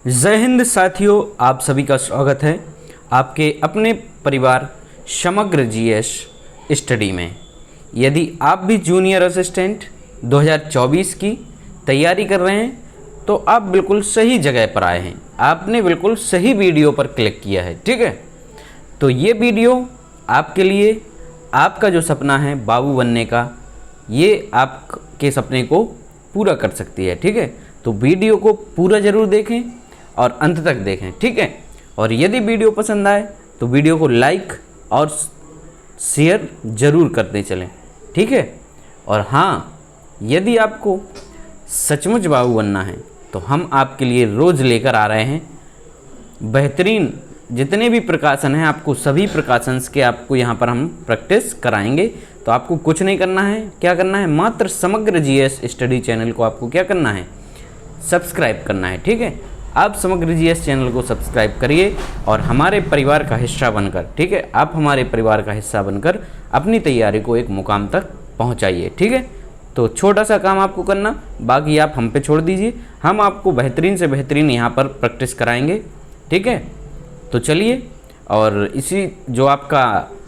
जय हिंद साथियों, आप सभी का स्वागत है आपके अपने परिवार समग्र जीएस स्टडी में। यदि आप भी जूनियर असिस्टेंट 2024 की तैयारी कर रहे हैं तो आप बिल्कुल सही जगह पर आए हैं। आपने बिल्कुल सही वीडियो पर क्लिक किया है, ठीक है। तो ये वीडियो आपके लिए, आपका जो सपना है बाबू बनने का, ये आपके सपने को पूरा कर सकती है, ठीक है। तो वीडियो को पूरा ज़रूर देखें और अंत तक देखें, ठीक है। और यदि वीडियो पसंद आए तो वीडियो को लाइक और शेयर ज़रूर करते चलें, ठीक है। और हाँ, यदि आपको सचमुच बाबू बनना है तो हम आपके लिए रोज़ लेकर आ रहे हैं बेहतरीन जितने भी प्रकाशन हैं, आपको सभी प्रकाशन के आपको यहाँ पर हम प्रैक्टिस कराएंगे। तो आपको कुछ नहीं करना है, क्या करना है, मात्र समग्र जीएस स्टडी चैनल को आपको क्या करना है, सब्सक्राइब करना है, ठीक है। आप समग्र जीएस चैनल को सब्सक्राइब करिए और हमारे परिवार का हिस्सा बनकर, ठीक है, आप हमारे परिवार का हिस्सा बनकर अपनी तैयारी को एक मुकाम तक पहुँचाइए, ठीक है। तो छोटा सा काम आपको करना, बाकी आप हम पे छोड़ दीजिए। हम आपको बेहतरीन से बेहतरीन यहाँ पर प्रैक्टिस कराएंगे, ठीक है। तो चलिए, और इसी जो आपका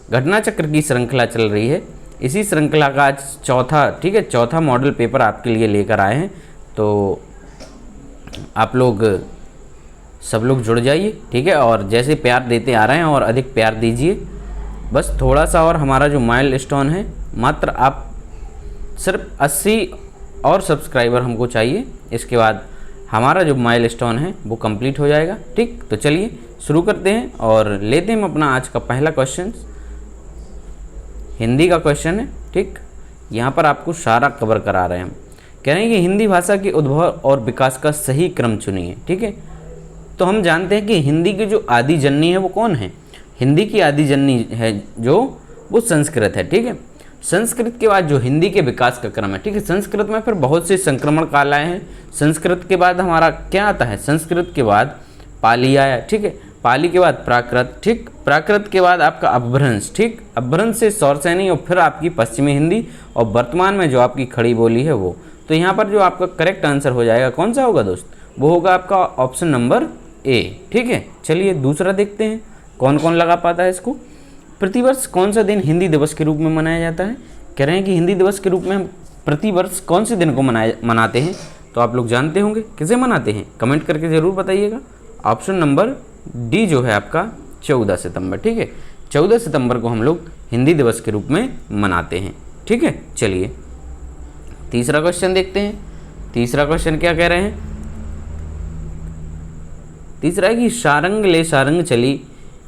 घटना चक्र की श्रृंखला चल रही है, इसी श्रृंखला का आज चौथा, ठीक है, चौथा मॉडल पेपर आपके लिए लेकर आए हैं। तो आप लोग सब लोग जुड़ जाइए, ठीक है। और जैसे प्यार देते आ रहे हैं और अधिक प्यार दीजिए। बस थोड़ा सा और हमारा जो माइलस्टोन है, मात्र आप सिर्फ 80 और सब्सक्राइबर हमको चाहिए। इसके बाद हमारा जो माइलस्टोन है वो कंप्लीट हो जाएगा, ठीक। तो चलिए शुरू करते हैं और लेते हैं अपना आज का पहला क्वेश्चन। हिंदी का क्वेश्चन है, ठीक। यहाँ पर आपको सारा कवर करा रहे हैं हम। कह रहे हैं कि हिंदी भाषा के उद्भव और विकास का सही क्रम चुनिए, ठीक है। तो हम जानते हैं कि हिंदी की जो आदि जननी है वो कौन है। हिंदी की आदि जननी है जो वो संस्कृत है, ठीक है। संस्कृत के बाद जो हिंदी के विकास का क्रम है, ठीक है। संस्कृत में फिर बहुत से संक्रमण काल आए हैं। संस्कृत के बाद हमारा क्या आता है, संस्कृत के बाद पाली आया, ठीक है। पाली के बाद प्राकृत, ठीक। प्राकृत के बाद आपका अपभ्रंश, ठीक। अपभ्रंश से सौरसैनी और फिर आपकी पश्चिमी हिंदी और वर्तमान में जो आपकी खड़ी बोली है वो। तो यहाँ पर जो आपका करेक्ट आंसर हो जाएगा कौन सा होगा दोस्त, वो होगा आपका ऑप्शन नंबर ए, ठीक है। चलिए दूसरा देखते हैं कौन कौन लगा पाता है इसको। प्रतिवर्ष कौन सा दिन हिंदी दिवस के रूप में मनाया जाता है। कह रहे हैं कि हिंदी दिवस के रूप में हम प्रतिवर्ष कौन से दिन को मनाते हैं। तो आप लोग जानते होंगे किसे मनाते हैं, कमेंट करके ज़रूर बताइएगा। ऑप्शन नंबर डी जो है आपका 14 सितंबर, ठीक है। 14 सितंबर को हम लोग हिंदी दिवस के रूप में मनाते हैं, ठीक है। चलिए तीसरा क्वेश्चन देखते हैं। तीसरा क्वेश्चन क्या कह रहे हैं, तीसरा है कि सारंग ले सारंग चली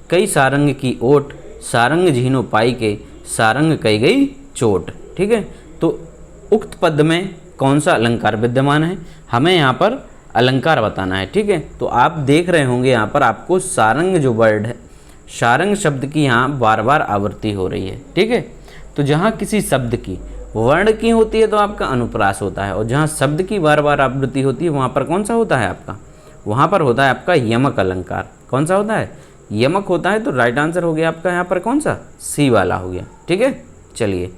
कई सारंग की ओट, सारंग झीनो पाई के सारंग कही गई चोट, ठीक है। तो उक्त पद में कौन सा अलंकार विद्यमान है, हमें यहाँ पर अलंकार बताना है, ठीक है। तो आप देख रहे होंगे यहाँ पर आपको सारंग जो वर्ड है, सारंग शब्द की यहाँ बार बार आवृत्ति हो रही है, ठीक है। तो जहाँ किसी शब्द की वर्ण की होती है तो आपका अनुप्रास होता है, और जहाँ शब्द की बार बार आवृत्ति होती है वहाँ पर कौन सा होता है आपका, वहाँ पर होता है आपका यमक अलंकार। कौन सा होता है, यमक होता है। तो राइट आंसर हो गया आपका यहाँ पर कौन सा, सी वाला हो गया, ठीक है। चलिए,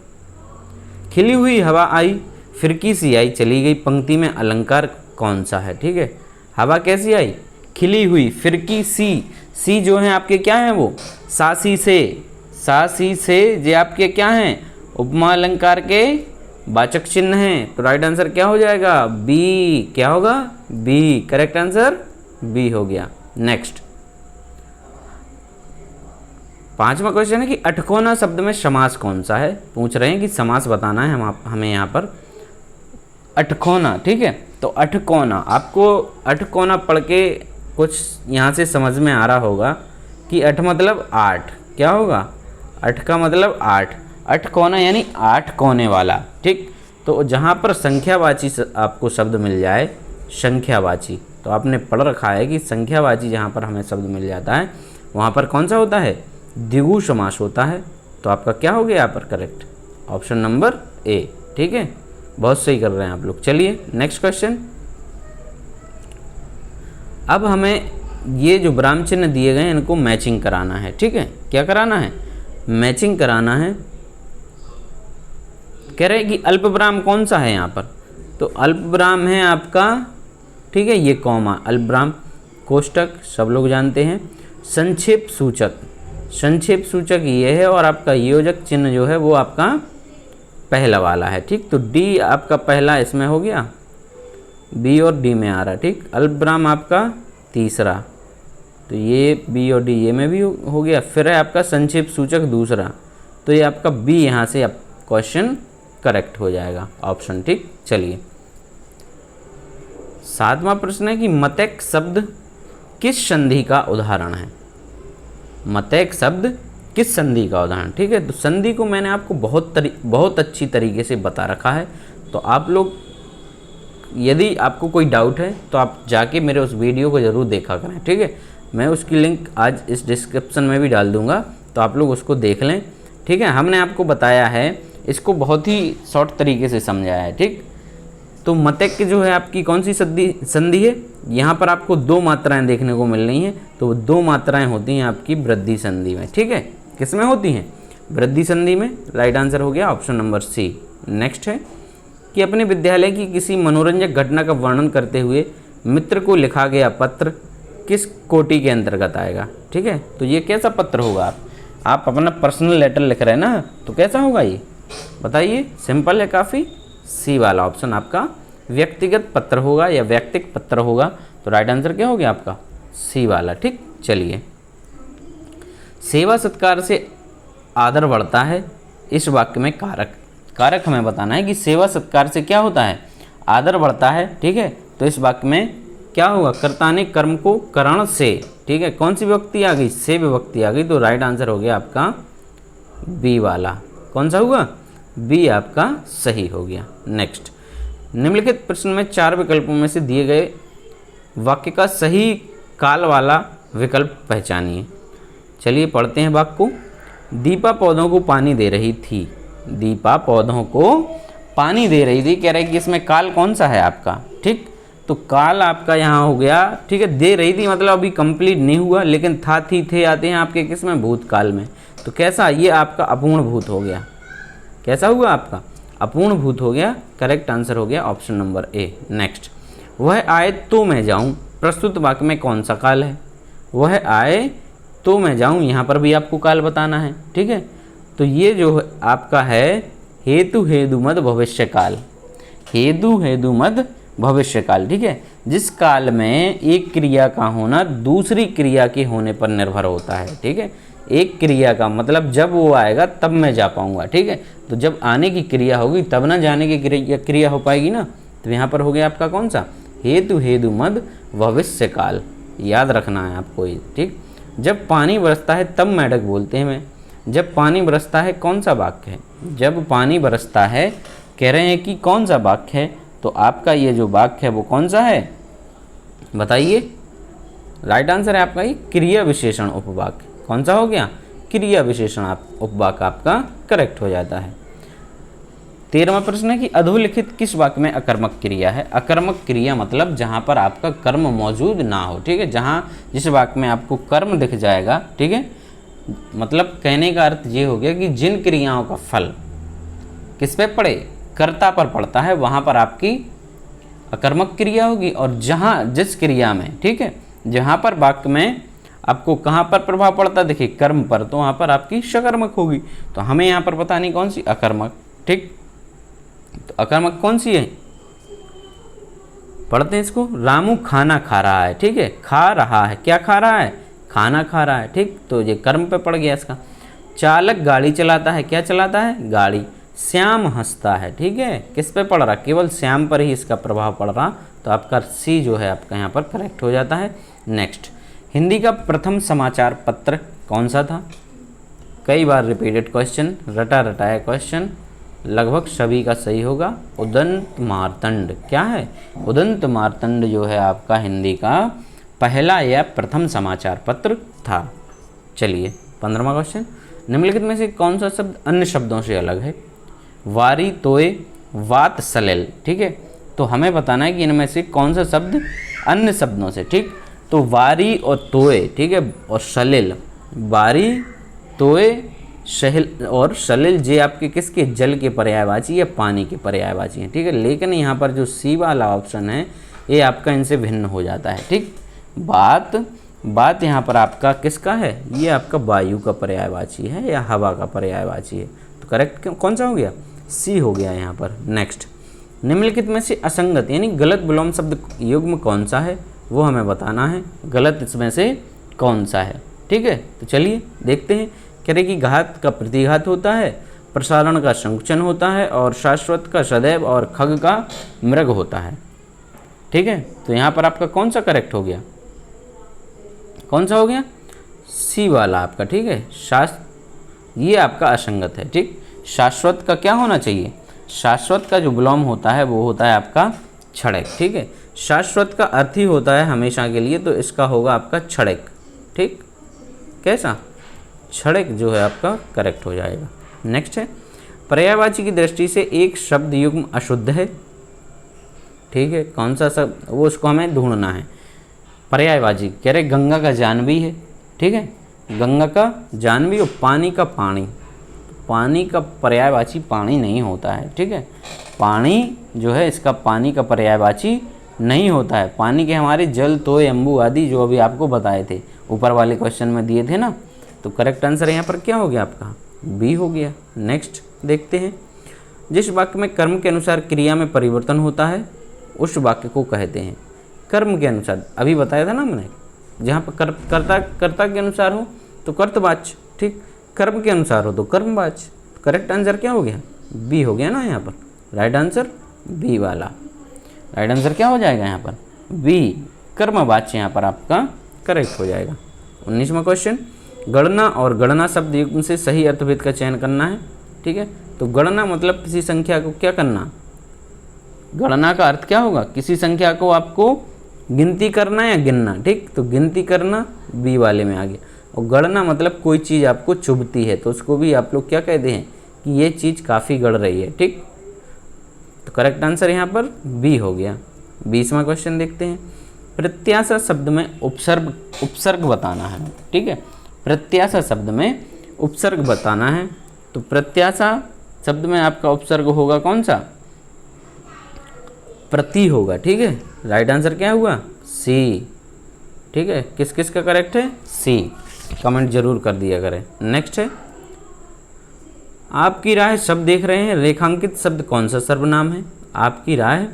खिली हुई हवा आई फिरकी सी आई चली गई, पंक्ति में अलंकार कौन सा है, ठीक है। हवा कैसी आई, खिली हुई, फिरकी सी जो है आपके क्या हैं वो, सासी से ये आपके क्या हैं, उपमा अलंकार के वाचक चिन्ह हैं। तो राइट आंसर क्या हो जाएगा, बी। क्या होगा, बी। करेक्ट आंसर बी हो गया। नेक्स्ट पांचवा क्वेश्चन है कि अठकोना शब्द में समास कौन सा है। पूछ रहे हैं कि समास बताना है हमें यहाँ पर। अठकोना, ठीक है। तो अठकोना, आपको अठकोना पढ़ के कुछ यहाँ से समझ में आ रहा होगा कि अठ मतलब आठ, क्या होगा, अठ का मतलब आठ, अठकोना यानी 8 कोने वाला, ठीक। तो जहाँ पर संख्यावाची आपको शब्द मिल जाए, संख्यावाची, तो आपने पढ़ रखा है कि संख्यावाची जहाँ पर हमें शब्द मिल जाता है वहाँ पर कौन सा होता है, द्विगु समास होता है। तो आपका क्या हो गया यहाँ पर करेक्ट, ऑप्शन नंबर ए, ठीक है। बहुत सही कर रहे हैं आप लोग। चलिए नेक्स्ट क्वेश्चन। अब हमें ये जो विराम चिन्ह दिए गए हैं इनको मैचिंग कराना है, ठीक है। क्या कराना है, मैचिंग कराना है। कह रहे हैं कि अल्प विराम कौन सा है यहाँ पर, तो अल्प विराम है आपका, ठीक है, ये कॉमा अल्प विराम। कोष्टक सब लोग जानते हैं। संक्षेप सूचक, संक्षेप सूचक ये है और आपका योजक चिन्ह जो है वो आपका पहला वाला है। ठीक, तो डी आपका पहला इसमें हो गया, बी और डी में आ रहा है। ठीक, अल्पविराम आपका तीसरा, तो ये बी और डी ये में भी हो गया। फिर है आपका संक्षेप सूचक दूसरा, तो ये आपका बी यहाँ से आप क्वेश्चन करेक्ट हो जाएगा ऑप्शन। ठीक, चलिए 7वां प्रश्न है कि मतैक शब्द किस संधि का उदाहरण है। मतैक शब्द किस संधि का उदाहरण। ठीक है, तो संधि को मैंने आपको बहुत अच्छी तरीके से बता रखा है। तो आप लोग यदि आपको कोई डाउट है तो आप जाके मेरे उस वीडियो को ज़रूर देखा करें। ठीक है, मैं उसकी लिंक आज इस डिस्क्रिप्शन में भी डाल दूंगा, तो आप लोग उसको देख लें। ठीक है, हमने आपको बताया है, इसको बहुत ही शॉर्ट तरीके से समझाया है। ठीक, तो मतैक जो है आपकी कौन सी संधि है। यहाँ पर आपको 2 मात्राएं देखने को मिल रही हैं, तो 2 मात्राएं होती हैं आपकी वृद्धि संधि में। ठीक है, किस में होती हैं, वृद्धि संधि में। राइट आंसर हो गया ऑप्शन नंबर सी। नेक्स्ट है कि अपने विद्यालय की किसी मनोरंजक घटना का वर्णन करते हुए मित्र को लिखा गया पत्र किस कोटि के अंतर्गत आएगा। ठीक है, तो ये कैसा पत्र होगा। आप अपना पर्सनल लेटर लिख रहे हैं ना, तो कैसा होगा ये बताइए। सिंपल है काफ़ी, सी वाला ऑप्शन आपका व्यक्तिगत पत्र होगा या वैयक्तिक पत्र होगा। तो राइट आंसर क्या हो गया आपका, सी वाला। ठीक, चलिए सेवा सत्कार से आदर बढ़ता है, इस वाक्य में कारक हमें बताना है कि सेवा सत्कार से क्या होता है, आदर बढ़ता है। ठीक है, तो इस वाक्य में क्या होगा, कर्ता ने कर्म को करण से। ठीक है, कौन सी विभक्ति आ गई, से विभक्ति आ गई। तो राइट आंसर हो गया आपका बी वाला। कौन सा होगा, बी आपका सही हो गया। नेक्स्ट, निम्नलिखित प्रश्न में 4 विकल्पों में से दिए गए वाक्य का सही काल वाला विकल्प पहचानिए। चलिए पढ़ते हैं वाक्य को। दीपा पौधों को पानी दे रही थी, दीपा पौधों को पानी दे रही थी। कह रहे हैं कि इसमें काल कौन सा है आपका। ठीक, तो काल आपका यहाँ हो गया। ठीक है, दे रही थी मतलब अभी कंप्लीट नहीं हुआ, लेकिन था, थी, थे आते हैं आपके किस में, भूतकाल में। तो कैसा, ये आपका अपूर्ण भूत हो गया। कैसा हुआ आपका, अपूर्ण भूत हो गया। करेक्ट आंसर हो गया ऑप्शन नंबर ए। नेक्स्ट, वह आए तो मैं जाऊं, प्रस्तुत वाक्य में कौन सा काल है। वह आए तो मैं जाऊं, यहाँ पर भी आपको काल बताना है। ठीक है, तो ये जो आपका है हेतु हेतु मद भविष्य काल, हेतु हेतु मद भविष्य काल। ठीक है, जिस काल में एक क्रिया का होना दूसरी क्रिया के होने पर निर्भर होता है। ठीक है, एक क्रिया का मतलब जब वो आएगा तब मैं जा पाऊंगा। ठीक है, तो जब आने की क्रिया होगी तब ना जाने की क्रिया हो पाएगी ना। तो यहाँ पर हो गया आपका कौन सा, हेतु हेतु मद भविष्य काल। याद रखना है आपको ये। ठीक, जब पानी बरसता है तब मेढक बोलते हैं मैं। जब पानी बरसता है कौन सा वाक्य है, जब पानी बरसता है कह रहे हैं कि कौन सा वाक्य है। तो आपका ये जो वाक्य है वो कौन सा है बताइए। राइट आंसर है आपका ये क्रिया विशेषण उपवाक्य। कौन सा हो गया, क्रिया विशेषण उपवाक्य आपका करेक्ट हो जाता है। 13वां प्रश्न है कि अधोलिखित किस वाक्य में अकर्मक क्रिया है। अकर्मक क्रिया मतलब जहाँ पर आपका कर्म मौजूद ना हो। ठीक है, जहाँ जिस वाक्य में आपको कर्म दिख जाएगा। ठीक है, मतलब कहने का अर्थ ये हो गया कि जिन क्रियाओं का फल किस पे पड़े, कर्ता पर पड़ता है, वहाँ पर आपकी अकर्मक क्रिया होगी। और जहाँ जिस क्रिया में, ठीक है, जहाँ पर वाक्य में आपको कहाँ पर प्रभाव पड़ता है, देखिए कर्म पर, तो वहाँ पर आपकी सकर्मक होगी। तो हमें यहाँ पर बतानी कौन सी, अकर्मक। ठीक, तो अकर्मक कौन सी है, पढ़ते हैं इसको। रामू खाना खा रहा है। ठीक है, खा रहा है, क्या खा रहा है, खाना खा रहा है। ठीक, तो ये कर्म पे पड़ गया इसका। चालक गाड़ी चलाता है, क्या चलाता है, गाड़ी। श्याम हंसता है। ठीक है, किस पे पड़ रहा, केवल श्याम पर ही इसका प्रभाव पड़ रहा। तो आपका सी जो है आपका यहाँ पर करेक्ट हो जाता है। नेक्स्ट, हिंदी का प्रथम समाचार पत्र कौन सा था। कई बार रिपीटेड क्वेश्चन, रटा रटाया क्वेश्चन, लगभग सभी का सही होगा। उदंत मार्तंड, क्या है, उदंत मार्तंड जो है आपका हिंदी का पहला या प्रथम समाचार पत्र था। चलिए 15वां क्वेश्चन, निम्नलिखित में से कौन सा शब्द अन्य शब्दों से अलग है। वारी तोय वात सलिल। ठीक है, तो हमें बताना है कि इनमें से कौन सा शब्द अन्य शब्दों से। ठीक, तो वारी और तोय, ठीक है, और सलिल, वारी तोय सहिल और सलिल, जे आपके किसके, जल के पर्यायवाची या पानी के पर्यायवाची हैं। ठीक है, लेकिन यहाँ पर जो सी वाला ऑप्शन है ये आपका इनसे भिन्न हो जाता है। ठीक, बात यहाँ पर आपका किसका है, ये आपका वायु का पर्यायवाची है या हवा का पर्यायवाची है। तो करेक्ट कौन सा हो गया, सी हो गया यहाँ पर। नेक्स्ट, निम्नलिखित में से असंगत यानी गलत विलोम शब्द युग्म कौन सा है, वो हमें बताना है। गलत इसमें से कौन सा है, ठीक है। तो चलिए देखते हैं। कह रहे कि घात का प्रतिघात होता है, प्रसारण का संकुचन होता है, और शाश्वत का सदैव, और खग का मृग होता है, ठीक है। तो यहाँ पर आपका कौन सा करेक्ट हो गया, कौन सा हो गया, सी वाला आपका, ठीक है। ये आपका असंगत है, ठीक। शाश्वत का क्या होना चाहिए, शाश्वत का जो विलोम होता है वो होता है आपका क्षणिक, ठीक है। शाश्वत का अर्थ ही होता है हमेशा के लिए, तो इसका होगा आपका क्षणिक, ठीक। कैसा, क्षणिक जो है आपका करेक्ट हो जाएगा। नेक्स्ट है, पर्यायवाची की दृष्टि से एक शब्द युग्म अशुद्ध है, ठीक है। कौन सा शब्द, वो उसको हमें ढूंढना है। पर्यायवाची कह रहे गंगा का जानवी है, ठीक है, गंगा का जानवी और पानी का पानी। पानी का पर्यायवाची पानी नहीं होता है, ठीक है। पानी जो है इसका पानी का पर्यायवाची नहीं होता है। पानी के हमारे जल, तोय, अम्बु आदि जो अभी आपको बताए थे, ऊपर वाले क्वेश्चन में दिए थे ना। तो करेक्ट आंसर यहाँ पर क्या हो गया आपका, बी हो गया। नेक्स्ट देखते हैं, जिस वाक्य में कर्म के अनुसार क्रिया में परिवर्तन होता है उस वाक्य को कहते हैं। कर्म के अनुसार अभी बताया था ना हमने, जहाँ पर कर्ता के अनुसार हो तो कर्तवाच्य, ठीक। कर्म के अनुसार हो तो कर्मवाच्य। करेक्ट आंसर क्या हो गया, बी हो गया ना यहाँ पर। राइट आंसर बी वाला, राइट आंसर क्या हो जाएगा यहाँ पर, बी, कर्मवाच्य यहाँ पर आपका करेक्ट हो जाएगा। 19वां क्वेश्चन, गणना और गणना शब्द युग्म से सही अर्थभेद का चयन करना है, ठीक है। तो गणना मतलब किसी संख्या को क्या करना, गणना का अर्थ क्या होगा, किसी संख्या को आपको गिनती करना या गिनना, ठीक। तो गिनती करना बी वाले में आ गया, और गणना मतलब कोई चीज़ आपको चुभती है तो उसको भी आप लोग क्या कहते हैं कि ये चीज़ काफ़ी गड़ रही है, ठीक। तो करेक्ट आंसर यहाँ पर बी हो गया। 20वां क्वेश्चन देखते हैं, प्रत्याशा शब्द में उपसर्ग बताना है, ठीक है। प्रत्याशा शब्द में उपसर्ग बताना है, तो प्रत्याशा शब्द में आपका उपसर्ग होगा कौन सा, प्रति होगा, ठीक है। राइट आंसर क्या हुआ, सी, ठीक है। किस किस का करेक्ट है, सी। कमेंट जरूर कर दिया करें। नेक्स्ट है, आपकी राय शब्द देख रहे हैं, रेखांकित शब्द कौन सा सर्वनाम है। आपकी राय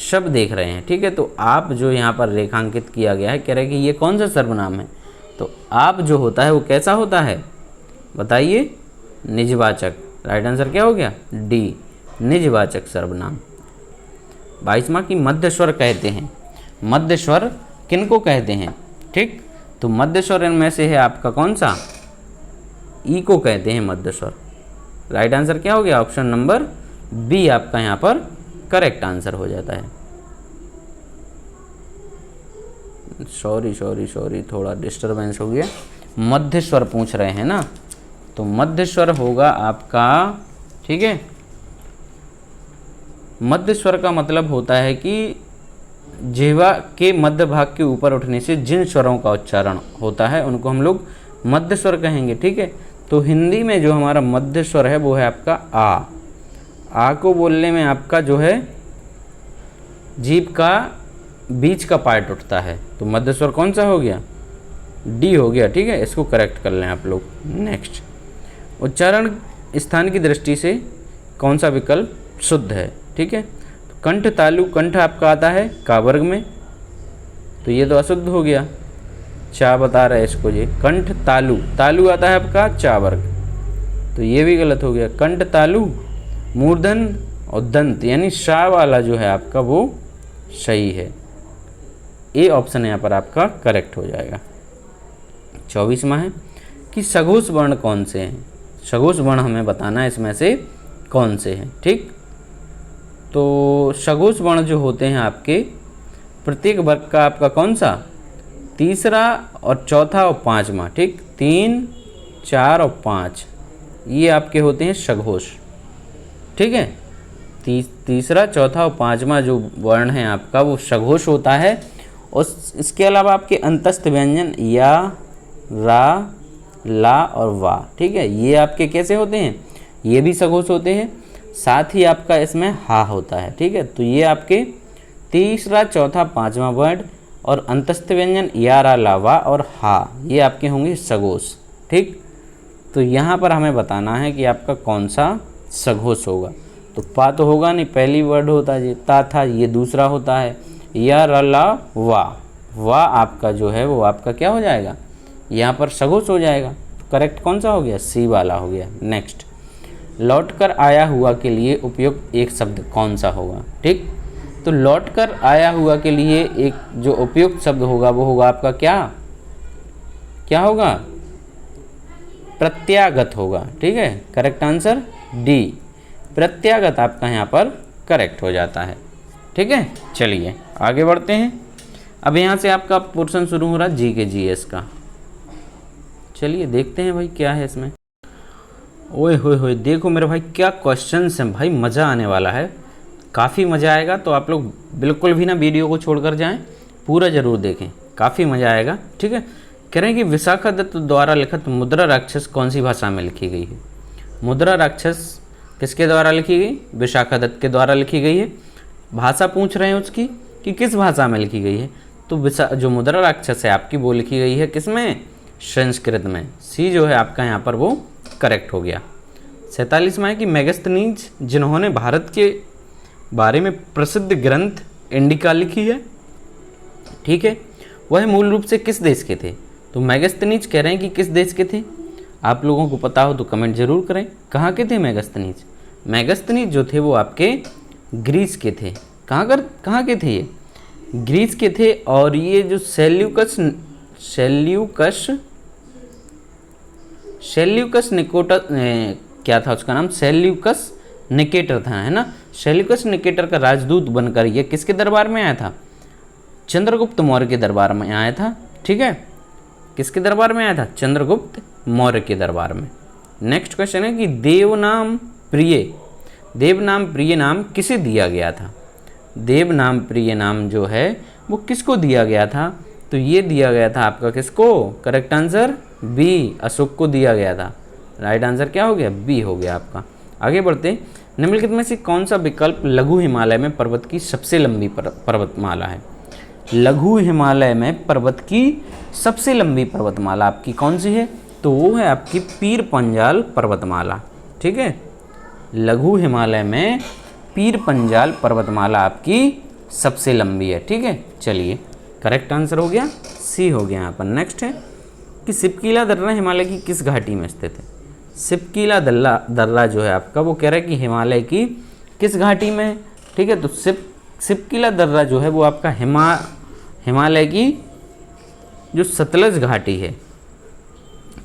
शब्द देख रहे हैं, ठीक है। तो आप जो यहाँ पर रेखांकित किया गया है, कह रहे हैं कि ये कौन सा सर्वनाम है। तो आप जो होता है वो कैसा होता है, बताइए, निजवाचक। राइट आंसर क्या हो गया, डी, निजवाचक सर्वनाम। 22वां की मध्य स्वर कहते हैं। मध्य स्वर किनको कहते हैं, ठीक। तो मध्य स्वर इनमें से है आपका कौन सा, ई को कहते हैं मध्य स्वर। राइट आंसर क्या हो गया, ऑप्शन नंबर बी आपका यहाँ पर करेक्ट आंसर हो जाता है। सॉरी थोड़ा डिस्टरबेंस हो गया। मध्य स्वर पूछ रहे हैं ना, तो मध्य स्वर होगा आपका, ठीक है। मध्य स्वर का मतलब होता है कि जिह्वा के मध्य भाग के ऊपर उठने से जिन स्वरों का उच्चारण होता है उनको हम लोग मध्य स्वर कहेंगे, ठीक है। तो हिंदी में जो हमारा मध्य स्वर है वो है आपका आ को बोलने में आपका जो है जीभ का बीच का पार्ट उठता है, तो मध्य स्वर कौन सा हो गया, डी हो गया, ठीक है। इसको करेक्ट कर लें आप लोग। नेक्स्ट, उच्चारण स्थान की दृष्टि से कौन सा विकल्प शुद्ध है, ठीक है। तो कंठ तालु, कंठ आपका आता है का वर्ग में, तो ये तो अशुद्ध हो गया, चा बता रहा है इसको, ये कंठ तालु, तालु आता है आपका चा वर्ग, तो ये भी गलत हो गया। कंठ तालु मूर्धन और दंत यानी शा वाला जो है आपका वो सही है, ए ऑप्शन यहाँ पर आपका करेक्ट हो जाएगा। 24वां है कि सघोष वर्ण कौन से हैं। सघोष वर्ण हमें बताना है इसमें से कौन से हैं, ठीक। तो सघोष वर्ण जो होते हैं आपके प्रत्येक वर्ग का आपका कौन सा, तीसरा और चौथा और पांचवा, ठीक। 3, 4 और 5 ये आपके होते हैं सघोष, ठीक है। तीसरा, चौथा और पांचवा जो वर्ण है आपका वो सघोष होता है। और इसके अलावा आपके अंतस्थ व्यंजन या, रा, ला और वा, ठीक है, ये आपके कैसे होते हैं, ये भी सघोष होते हैं। साथ ही आपका इसमें हा होता है, ठीक है। तो ये आपके तीसरा, चौथा, पांचवा वर्ड और अंतस्थ व्यंजन या, रा, ला, वा और हा ये आपके होंगे सघोष। ठीक, तो यहाँ पर हमें बताना है कि आपका कौन सा सघोष होगा। तो पा तो होगा नहीं, पहली वर्ड होता है ता था, ये दूसरा होता है या, रा, ला, वा आपका जो है वो आपका क्या हो जाएगा, यहाँ पर सघोष हो जाएगा। तो करेक्ट कौन सा हो गया, सी वाला हो गया। नेक्स्ट, लौट कर आया हुआ के लिए उपयुक्त एक शब्द कौन सा होगा। ठीक, तो लौट कर आया हुआ के लिए एक जो उपयुक्त शब्द होगा वो होगा आपका क्या होगा, प्रत्यागत होगा। ठीक है, करेक्ट आंसर डी, प्रत्यागत आपका यहाँ पर करेक्ट हो जाता है। ठीक है, चलिए आगे बढ़ते हैं। अब यहाँ से आपका पोर्शन शुरू हो रहा है जी के जीएस का। चलिए देखते हैं भाई क्या है इसमें। ओए होए देखो मेरे भाई क्या क्वेश्चंस हैं भाई, मज़ा आने वाला है, काफ़ी मज़ा आएगा। तो आप लोग बिल्कुल भी ना वीडियो को छोड़कर जाएं, पूरा ज़रूर देखें, काफ़ी मज़ा आएगा। ठीक है, कह रहे हैं कि विशाखा दत्त द्वारा लिखित मुद्रा राक्षस कौन सी भाषा में लिखी गई है। मुद्रा राक्षस किसके द्वारा लिखी गई, विशाखा दत्त के द्वारा लिखी गई है। भाषा पूछ रहे हैं उसकी कि किस भाषा में लिखी गई है, तो जो मुद्रा राक्षस है आपकी वो लिखी गई है किसमें, संस्कृत में। सी जो है आपका यहाँ पर वो करेक्ट हो गया। 47वां है कि मेगस्थनीज जिन्होंने भारत के बारे में प्रसिद्ध ग्रंथ इंडिका लिखी है, ठीक है, वह मूल रूप से किस देश के थे। तो मेगस्थनीज कह रहे हैं कि किस देश के थे, आप लोगों को पता हो तो कमेंट जरूर करें, कहाँ के थे मेगस्थनीज। मेगस्थनीज जो थे वो आपके ग्रीस के थे। कहाँ के थे ये, ग्रीस के थे। और ये जो सेल्यूकस निकोटर क्या था उसका नाम, सेल्यूकस निकेटर था, है ना। सेल्यूकस निकेटर का राजदूत बनकर ये किसके दरबार में आया था, चंद्रगुप्त मौर्य के दरबार में आया था। ठीक है, किसके दरबार में आया था, चंद्रगुप्त मौर्य के दरबार में। नेक्स्ट क्वेश्चन है कि देवनाम प्रिय नाम किसे दिया गया था। देवनाम प्रिय नाम जो है वो किसको दिया गया था, तो ये दिया गया था आपका किसको, करेक्ट आंसर बी, अशोक को दिया गया था। राइट आंसर क्या हो गया, बी हो गया आपका। आगे बढ़ते, निम्नलिखित में से कौन सा विकल्प लघु हिमालय में पर्वत की सबसे लंबी पर्वतमाला है। लघु हिमालय में पर्वत की सबसे लंबी पर्वतमाला आपकी कौन सी है, तो वो है आपकी पीर पंजाल पर्वतमाला। ठीक है, लघु हिमालय में पीर पंजाल पर्वतमाला आपकी सबसे लंबी है। ठीक है, चलिए करेक्ट आंसर हो गया, सी हो गया यहाँ पर। नेक्स्ट है कि सिपकीला दर्रा हिमालय की किस घाटी में स्थित है। सिपकीला दर्रा जो है आपका वो कह रहा है कि हिमालय की किस घाटी में है। ठीक है, तो सिपकीला दर्रा जो है वो आपका हिमालय की जो सतलज घाटी है,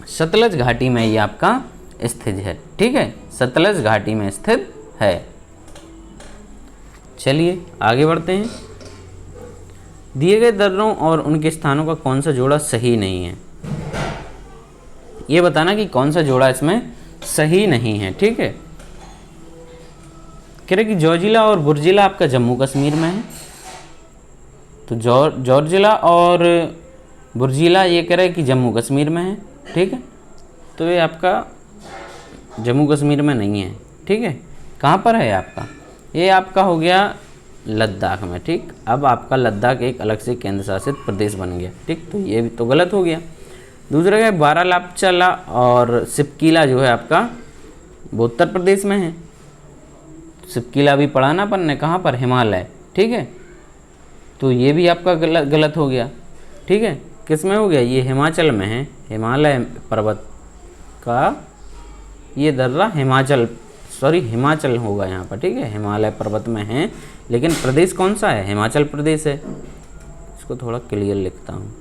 सतलज घाटी में ये आपका स्थित है। ठीक है, सतलज घाटी में स्थित है। चलिए आगे बढ़ते हैं। दिए गए दर्रों और उनके स्थानों का कौन सा जोड़ा सही नहीं है, ये बताना कि कौन सा जोड़ा इसमें सही नहीं है। ठीक है, कह रहे कि जोजिला और बुर्जिला आपका जम्मू कश्मीर में है, तो जॉर्जिला और बुर्जिला ये कह रहे कि जम्मू कश्मीर में है। ठीक है, तो ये आपका जम्मू कश्मीर में नहीं है। ठीक है, कहाँ पर है आपका, ये आपका हो गया लद्दाख में। ठीक, अब आपका लद्दाख एक अलग से केंद्र शासित प्रदेश बन गया। ठीक, तो ये भी तो गलत हो गया। दूसरा है बारालापचाला और सिपकीला जो है आपका वो उत्तर प्रदेश में है। सिपकीला भी पढ़ा ना अपन ने, कहाँ पर, हिमालय। ठीक है, तो ये भी आपका गलत हो गया। ठीक है, किस में हो गया, ये हिमाचल में है। हिमालय पर्वत का ये दर्रा हिमाचल होगा यहाँ पर। ठीक है, हिमालय पर्वत में है, लेकिन प्रदेश कौन सा है, हिमाचल प्रदेश है। इसको थोड़ा क्लियर लिखता हूँ,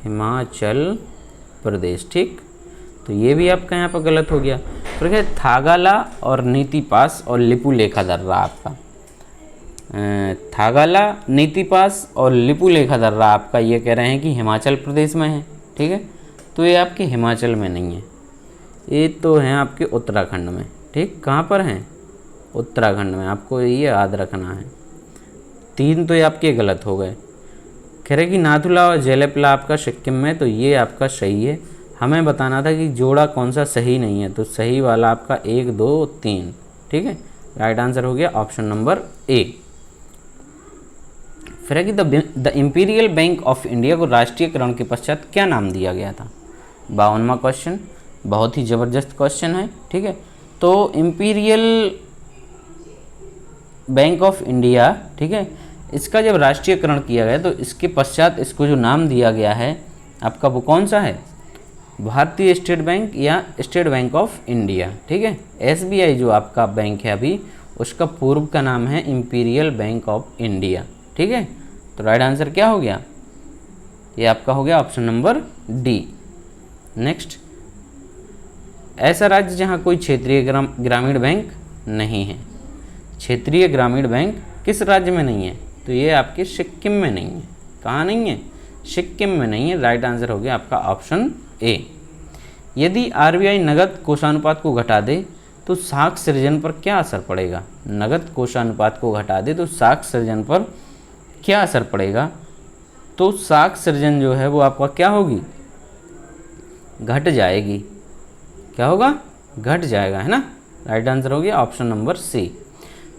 हिमाचल प्रदेश। ठीक, तो ये भी आपका यहाँ पर गलत हो गया। तो क्या, थागाला और नीति पास और लिपुलेखा दर्रा आपका, थागाला, नीति पास और लिपुलेखा दर्रा आपका ये कह रहे हैं कि हिमाचल प्रदेश में है। ठीक है, तो ये आपके हिमाचल में नहीं है, ये तो हैं आपके उत्तराखंड में। ठीक, कहाँ पर हैं, उत्तराखंड में, आपको ये याद रखना है। 3 तो ये आपके गलत हो गए। कह रहे कि नाथुला और जेलेपला आपका सिक्किम में, तो ये आपका सही है। हमें बताना था कि जोड़ा कौन सा सही नहीं है, तो सही वाला आपका 1, 2, 3। ठीक है, राइट आंसर हो गया ऑप्शन नंबर ए। फिर है कि the imperial bank of India को राष्ट्रीयकरण के पश्चात क्या नाम दिया गया था। 52वां क्वेश्चन, बहुत ही ज़बरदस्त क्वेश्चन है, ठीक है। तो इम्पीरियल बैंक ऑफ इंडिया, ठीक है, इसका जब राष्ट्रीयकरण किया गया तो इसके पश्चात इसको जो नाम दिया गया है आपका वो कौन सा है, भारतीय स्टेट बैंक या स्टेट बैंक ऑफ इंडिया, ठीक है। एसबीआई जो आपका बैंक है अभी, उसका पूर्व का नाम है इम्पीरियल बैंक ऑफ इंडिया, ठीक है। तो राइट आंसर क्या हो गया, ये आपका हो गया ऑप्शन नंबर डी। नेक्स्ट, ऐसा राज्य जहाँ कोई क्षेत्रीय ग्रामीण बैंक नहीं है। क्षेत्रीय ग्रामीण बैंक किस राज्य में नहीं है, तो ये आपके सिक्किम में नहीं है। कहाँ नहीं है, सिक्किम में नहीं है। राइट आंसर हो गया आपका ऑप्शन ए। यदि आरबीआई नगद कोषानुपात को घटा दे तो साख सृजन पर क्या असर पड़ेगा। नगद कोषानुपात को घटा दे तो साख सृजन पर क्या असर पड़ेगा, तो साख सृजन जो है वो आपका क्या होगी, घट जाएगी। क्या होगा, घट जाएगा, है ना। राइट आंसर हो गया ऑप्शन नंबर सी।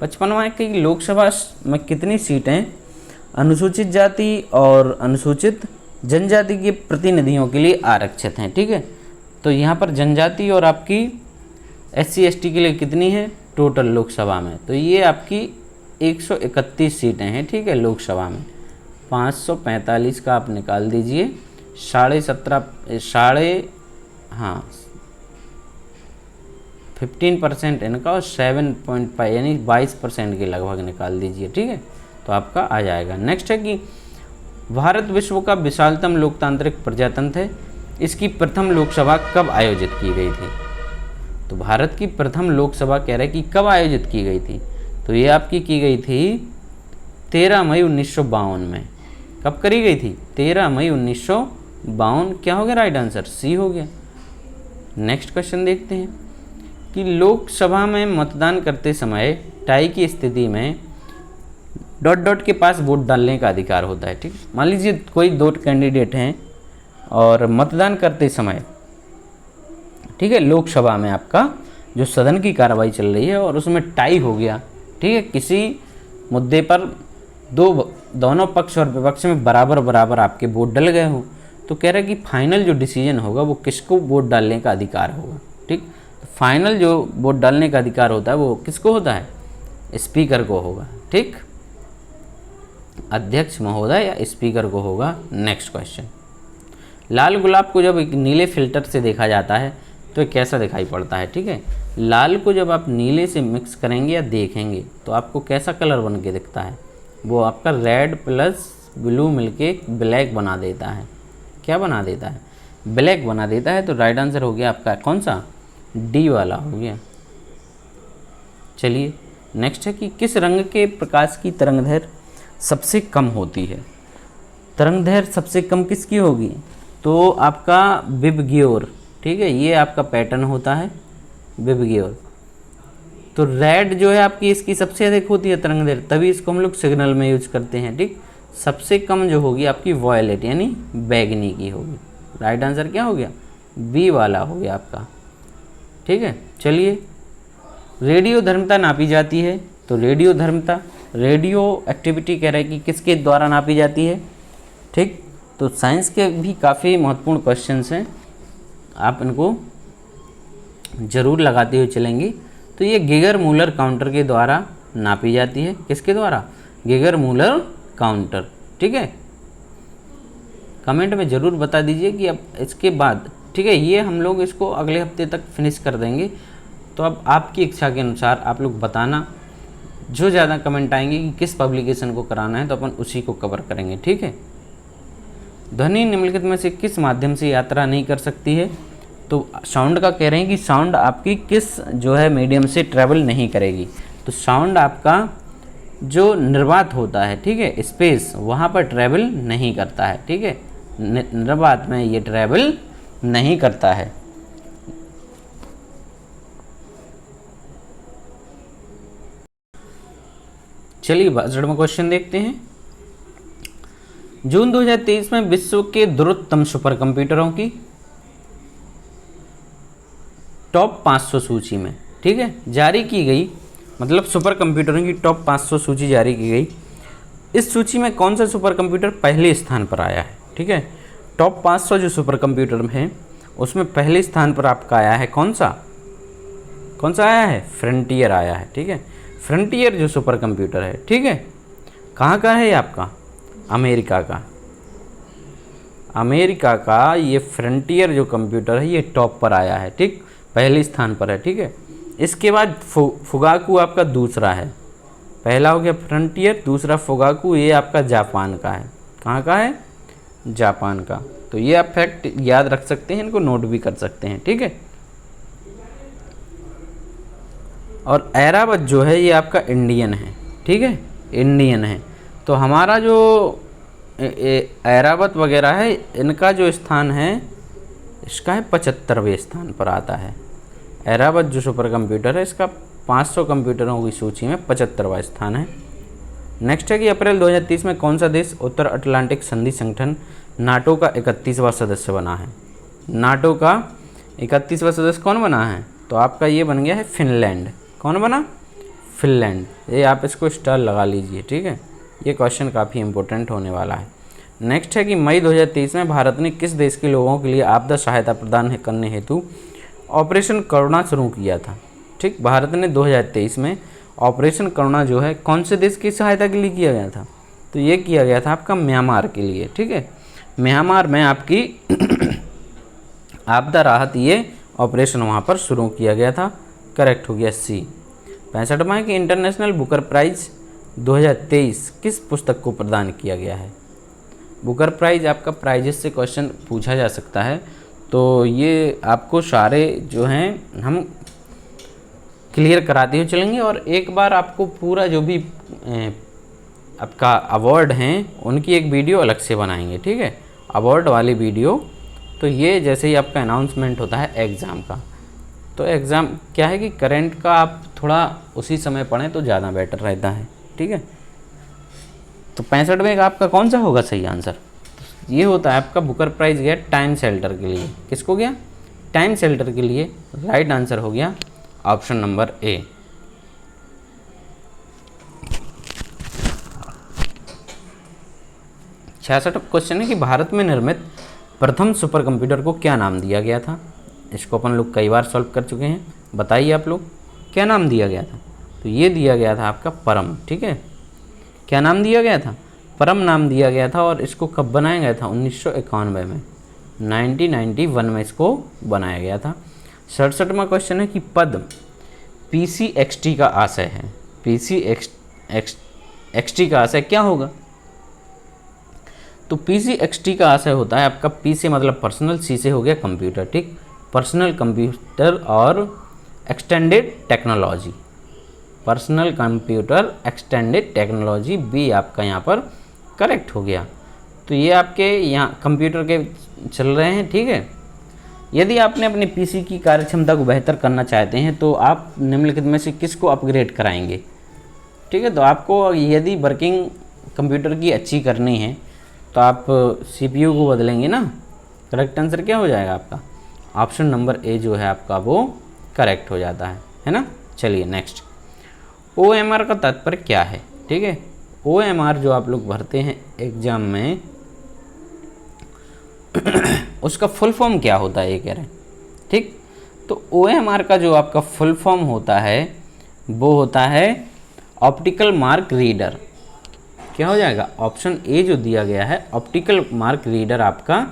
55वां की लोकसभा में कितनी सीटें अनुसूचित जाति और अनुसूचित जनजाति के प्रतिनिधियों के लिए आरक्षित हैं, ठीक है। तो यहाँ पर जनजाति और आपकी SC ST के लिए कितनी है टोटल लोकसभा में, तो ये आपकी 131 सीटें हैं, ठीक है। लोकसभा में 545 का आप निकाल दीजिए, 15% इनका और 7.5 यानी 22% के लगभग निकाल दीजिए, ठीक है। तो आपका आ जाएगा। नेक्स्ट है कि भारत विश्व का विशालतम लोकतांत्रिक प्रजातंत्र है, इसकी प्रथम लोकसभा कब आयोजित की गई थी। तो भारत की प्रथम लोकसभा कह रहे कि कब आयोजित की गई थी, तो ये आपकी की गई थी 13 मई 1952 में। कब करी गई थी, 13 मई 1952। क्या हो गया राइट आंसर, सी हो गया। नेक्स्ट क्वेश्चन देखते हैं कि लोकसभा में मतदान करते समय टाई की स्थिति में डॉट डॉट के पास वोट डालने का अधिकार होता है, ठीक। मान लीजिए कोई दो कैंडिडेट हैं और मतदान करते समय, ठीक है, लोकसभा में आपका जो सदन की कार्रवाई चल रही है और उसमें टाई हो गया, ठीक है, किसी मुद्दे पर दोनों पक्ष और विपक्ष में बराबर बराबर आपके वोट डल गए हो, तो कह रहे हैं कि फाइनल जो डिसीजन होगा वो किसको वोट डालने का अधिकार होगा, ठीक। तो फाइनल जो वोट डालने का अधिकार होता है वो किसको होता है, स्पीकर को होगा, ठीक। अध्यक्ष महोदय या स्पीकर को होगा। नेक्स्ट क्वेश्चन, लाल गुलाब को जब एक नीले फिल्टर से देखा जाता है तो ये कैसा दिखाई पड़ता है, ठीक है। लाल को जब आप नीले से मिक्स करेंगे या देखेंगे तो आपको कैसा कलर बन के दिखता है, वो आपका रेड प्लस ब्लू मिलके ब्लैक बना देता है। क्या बना देता है, ब्लैक बना देता है। तो राइट आंसर हो गया आपका कौन सा, डी वाला हो गया। चलिए नेक्स्ट है कि किस रंग के प्रकाश की तरंगदैर्घ्य सबसे कम होती है। तरंगदैर्घ्य सबसे कम किसकी होगी, तो आपका विबग्योर, ठीक है, ये आपका पैटर्न होता है विबग्योर। तो रेड जो है आपकी इसकी सबसे अधिक होती है तरंगदैर्घ्य, तभी इसको हम लोग सिग्नल में यूज करते हैं, ठीक। सबसे कम जो होगी आपकी वॉयलेट यानी बैगनी की होगी। राइट आंसर क्या हो गया, बी वाला हो गया आपका, ठीक है। चलिए, रेडियो धर्मता नापी जाती है, तो रेडियो धर्मता, रेडियो एक्टिविटी कह रहे हैं कि किसके द्वारा नापी जाती है, ठीक। तो साइंस के भी काफ़ी महत्वपूर्ण क्वेश्चंस हैं, आप इनको ज़रूर लगाते हुए चलेंगे। तो ये गिगर मूलर काउंटर के द्वारा नापी जाती है, किसके द्वारा, गिगर मूलर काउंटर, ठीक है। कमेंट में ज़रूर बता दीजिए कि अब इसके बाद, ठीक है, ये हम लोग इसको अगले हफ्ते तक फिनिश कर देंगे। तो अब आपकी इच्छा के अनुसार आप लोग बताना, जो ज़्यादा कमेंट आएंगे कि किस पब्लिकेशन को कराना है तो अपन उसी को कवर करेंगे, ठीक है। ध्वनि निम्नलिखित में से किस माध्यम से यात्रा नहीं कर सकती है, तो साउंड का कह रहे हैं कि साउंड आपकी किस जो है मीडियम से ट्रैवल नहीं करेगी। तो साउंड आपका जो निर्वात होता है, ठीक है, स्पेस, वहाँ पर ट्रैवल नहीं करता है, ठीक है, निर्वात में ये ट्रैवल नहीं करता है। चलिए 62वां क्वेश्चन देखते हैं। जून 2023 में विश्व के द्रुततम सुपर कंप्यूटरों की टॉप 500 सूची में, ठीक है, जारी की गई, मतलब सुपर कंप्यूटरों की टॉप 500 सूची जारी की गई। इस सूची में कौन सा सुपर कंप्यूटर पहले स्थान पर आया है? ठीक है, टॉप 500 जो सुपर कंप्यूटर हैं उसमें पहले स्थान पर आपका आया है कौन सा आया है? फ्रंटियर आया है। ठीक है, फ्रंटियर जो सुपर कंप्यूटर है, ठीक है, कहाँ का है ये आपका? अमेरिका का। अमेरिका का ये फ्रंटियर जो कंप्यूटर है ये टॉप पर आया है। ठीक, पहले स्थान पर है। ठीक है, इसके बाद फुगाकू आपका दूसरा है। पहला हो गया फ्रंटियर, दूसरा फुगाकू, ये आपका जापान का है। कहाँ का है? जापान का। तो ये आप फैक्ट याद रख सकते हैं, इनको नोट भी कर सकते हैं। ठीक है, और ऐरावत जो है ये आपका इंडियन है। ठीक है, इंडियन है। तो हमारा जो ऐरावत वगैरह है इनका जो स्थान है इसका है 75वें स्थान पर आता है। ऐरावत जो सुपर कंप्यूटर है इसका 500 कंप्यूटरों की सूची में 75वां स्थान है। नेक्स्ट है कि अप्रैल 2030 में कौन सा देश उत्तर अटलांटिक संधि संगठन नाटो का 31वां सदस्य बना है? नाटो का 31वां सदस्य कौन बना है? तो आपका ये बन गया है फिनलैंड। कौन बना? फिनलैंड। ये आप इसको स्टार लगा लीजिए। ठीक है, ये क्वेश्चन काफ़ी इंपॉर्टेंट होने वाला है। नेक्स्ट है कि मई 2023 में भारत ने किस देश के लोगों के लिए आपदा सहायता प्रदान करने हेतु ऑपरेशन करुणा शुरू किया था? ठीक, भारत ने 2023 में ऑपरेशन करुणा जो है कौन से देश की सहायता के लिए किया गया था? तो ये किया गया था आपका म्यांमार के लिए। ठीक है, म्यांमार में आपकी आपदा राहत ये ऑपरेशन वहाँ पर शुरू किया गया था। करेक्ट हो गया सी। 65वां कि इंटरनेशनल बुकर प्राइज़ 2023 किस पुस्तक को प्रदान किया गया है? बुकर प्राइज़ आपका प्राइजेस से क्वेश्चन पूछा जा सकता है, तो ये आपको सारे जो हैं हम क्लियर कराते हुए चलेंगे और एक बार आपको पूरा जो भी आपका अवार्ड हैं उनकी एक वीडियो अलग से बनाएंगे। ठीक है, अवार्ड वाली वीडियो। तो ये जैसे ही आपका अनाउंसमेंट होता है एग्ज़ाम का, तो एग्ज़ाम क्या है कि करंट का आप थोड़ा उसी समय पढ़ें तो ज़्यादा बेटर रहता है। ठीक है, तो 65वें का आपका कौन सा होगा सही आंसर? ये होता है आपका बुकर प्राइज़ गया टाइम शेल्टर के लिए। किसको गया? टाइम शेल्टर के लिए। राइट आंसर हो गया ऑप्शन नंबर ए। 66 क्वेश्चन है कि भारत में निर्मित प्रथम सुपर कंप्यूटर को क्या नाम दिया गया था? इसको अपन लोग कई बार सॉल्व कर चुके हैं। बताइए आप लोग क्या नाम दिया गया था? तो ये दिया गया था आपका परम। ठीक है, क्या नाम दिया गया था? परम नाम दिया गया था। और इसको कब बनाया गया था? 1991 में, 1991 में इसको बनाया गया था। 67वां क्वेश्चन है कि पद्म PCXT का आशय है। PCXT का आशय क्या होगा? तो PCXT का आशय होता है आपका P से मतलब पर्सनल, C से हो गया कंप्यूटर। ठीक, पर्सनल कंप्यूटर और extended technology. Personal computer extended technology, B आपका यहाँ पर करेक्ट हो गया। तो ये आपके यहाँ कंप्यूटर के चल रहे हैं। ठीक है, यदि आपने अपने पीसी की कार्यक्षमता को बेहतर करना चाहते हैं तो आप निम्नलिखित में से किसको अपग्रेड कराएंगे? ठीक है, तो आपको यदि वर्किंग कंप्यूटर की अच्छी करनी है तो आप CPU को बदलेंगे ना। करेक्ट आंसर क्या हो जाएगा आपका? ऑप्शन नंबर ए जो है आपका वो करेक्ट हो जाता है ना। चलिए नेक्स्ट, OMR का तात्पर्य क्या है? ठीक है, OMR जो आप लोग भरते हैं एग्जाम में उसका फुल फॉर्म क्या होता है ये कह रहे हैं। ठीक, तो OMR का जो आपका फुल फॉर्म होता है वो होता है ऑप्टिकल मार्क रीडर। क्या हो जाएगा? ऑप्शन ए जो दिया गया है ऑप्टिकल मार्क रीडर आपका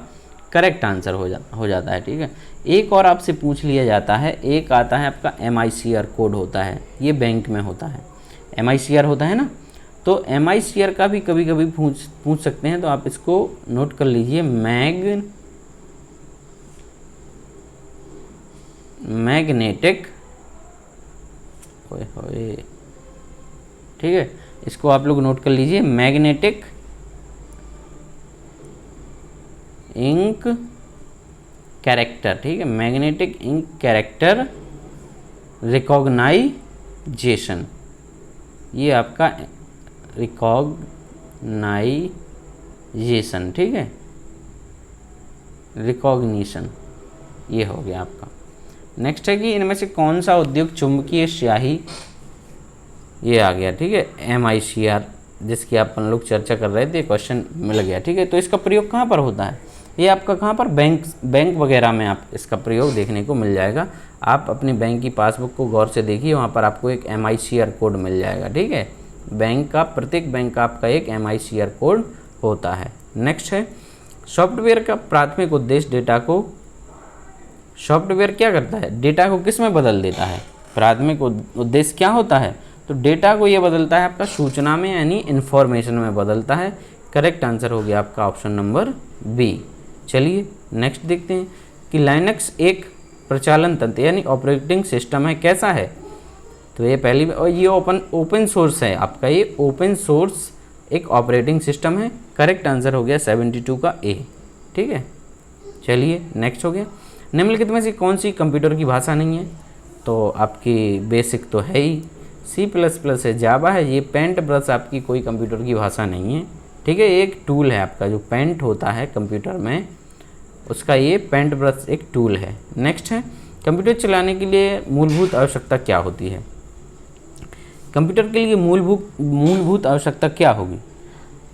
करेक्ट आंसर हो जाता है। ठीक है, एक और आपसे पूछ लिया जाता है, एक आता है आपका MICR कोड होता है, ये बैंक में होता है। MICR होता है ना, तो MICR का भी कभी कभी पूछ सकते हैं, तो आप इसको नोट कर लीजिए। मैग्नेटिक, ठीक है, इसको आप लोग नोट कर लीजिए, मैग्नेटिक इंक कैरेक्टर। ठीक है, मैग्नेटिक इंक कैरेक्टर रिकॉग्नाइजेशन, ये आपका रिकॉग्नाइजेशन। ठीक है, रिकॉग्निशन, ये हो गया आपका। नेक्स्ट है कि इनमें से कौन सा उद्योग चुंबकीय स्याही, ये आ गया। ठीक है, MICR जिसकी अपन लोग चर्चा कर रहे थे, क्वेश्चन मिल गया। ठीक है, तो इसका प्रयोग कहाँ पर होता है? ये आपका कहाँ पर, बैंक वगैरह में आप इसका प्रयोग देखने को मिल जाएगा। आप अपनी बैंक की पासबुक को गौर से देखिए, वहाँ पर आपको एक MICR कोड मिल जाएगा। ठीक है, बैंक का, प्रत्येक बैंक का आपका एक MICR कोड होता है। नेक्स्ट है, सॉफ्टवेयर का प्राथमिक उद्देश्य डेटा को, सॉफ्टवेयर क्या करता है? डेटा को किस में बदल देता है? प्राथमिक उद्देश्य क्या होता है? तो डेटा को ये बदलता है आपका सूचना में, यानी इन्फॉर्मेशन में बदलता है। करेक्ट आंसर हो गया आपका ऑप्शन नंबर बी। चलिए नेक्स्ट देखते हैं कि लाइनक्स एक प्रचालन तंत्र यानी ऑपरेटिंग सिस्टम है, कैसा है? तो ये पहली, और ये ओपन सोर्स है आपका, ये ओपन सोर्स एक ऑपरेटिंग सिस्टम है। करेक्ट आंसर हो गया 72 का ए। ठीक है, चलिए नेक्स्ट हो गया, निम्नलिखित में से कौन सी कंप्यूटर की भाषा नहीं है? तो आपकी बेसिक तो है ही, C++ है, जावा है, ये पेंट ब्रश आपकी कोई कंप्यूटर की भाषा नहीं है। ठीक है, एक टूल है आपका, जो पेंट होता है कंप्यूटर में, उसका ये पेंट ब्रश एक टूल है। नेक्स्ट है, कंप्यूटर चलाने के लिए मूलभूत आवश्यकता क्या होती है? कंप्यूटर के लिए मूलभूत आवश्यकता क्या होगी?